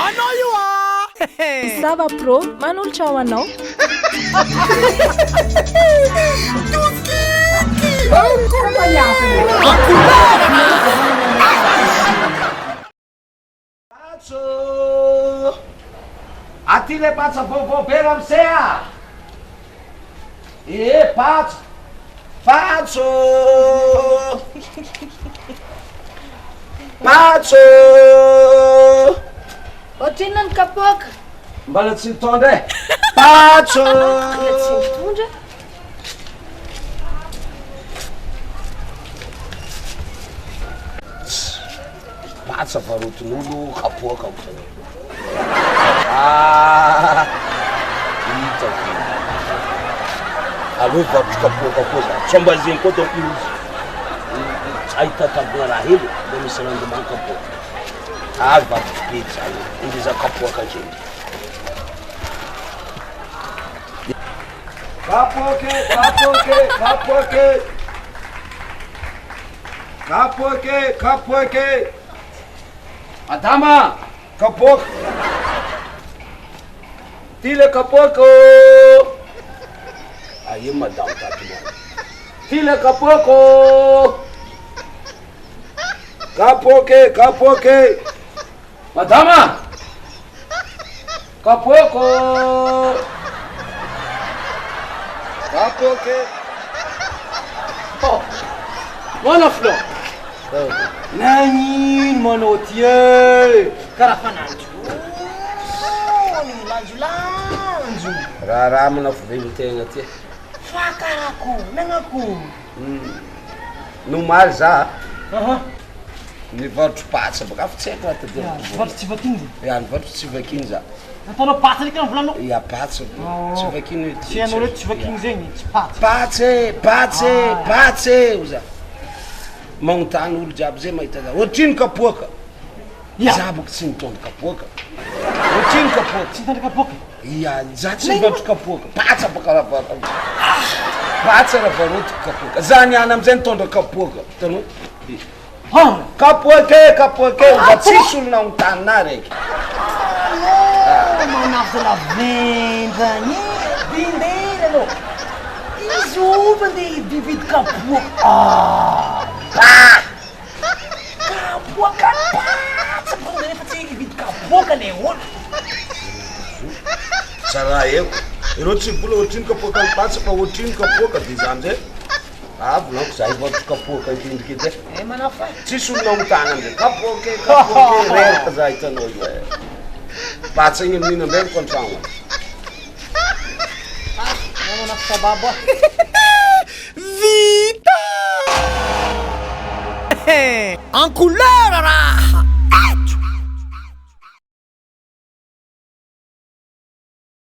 Anao io Sava pro, manolotra ao anao. Patso! Aty le patsa vaovao be ramsea! Patso! Patso! Patso! Ohatrinona ny kapoaka. Mbala tsy mitondra e! Patso! Tsy mitondra. Patsa varoton'olo kapoaka ko. Hitako. Aleo varotro kapoaka koa za. Sambazeny koa tao izy. Ahita tabona raha hely, da misy randomany kapoaka. Varotro be zay. Inde za kapoaka kely. Kapoake, kapoake, kapoake. Kapoake, kapoake. Madama, kapoaka. Ty le kapoaka. Io madama tatomany. Ty le kapoaka. Kapoake, kapoake. Madama. Kapoaka. Kapoake. Mana Flo. Nanino manao ty e? Karaha fananjo. Lanjolanjo. Raha amina fivelin-tegna ty. Fa karako, nagnako. Nomaly za. Nivarotro patsa baka fa tsy haiko raha tadiny. Nivarotro tsy vakiny. Nivarotro tsy vakiny za. Ataonao patsa ndraiky volanao. Ia patsa. Tsy vakiny. Tsy hainao reto tsy vakiny zegny, tsy patsa. Patse, patse, patse oza. Magnontany olo jiaby zay mahita za. Ohatrino kapoaka? Za boko tsy mitondra kapoaka. Ohatrino kapoaka? Tsy mitondra kapoaka? Ia, za tsy nivarotro kapoaka. Patsa baka raha varoto. Patsa raha varoto kapoaka. Za niany amizay nitondra kapoaka. Hitanao? Kapoake, kapoake. Za tsisy olo nagnontany na raiky. Manafo la vendrany. Bindera anao. Izy ova andeha hividy kapoaka. Kapoaka patsa. Bonde rehefa tsy hividy kapoaka le olo. Tsara eo. Ireo tsy bola ohatrino kapoaka ny patsa fa ohatrino kapoaka dia za amizay. Volaniko za hivarotro kapoaka itindriky edy e. Manafo e. Tsisy olo nagnontany amizay. Kapoake, kapoake. Reraka za hitanao io e. Patsa igny amin'ino amizay ny kontragno. Manafo sababo. Vita! En couleur!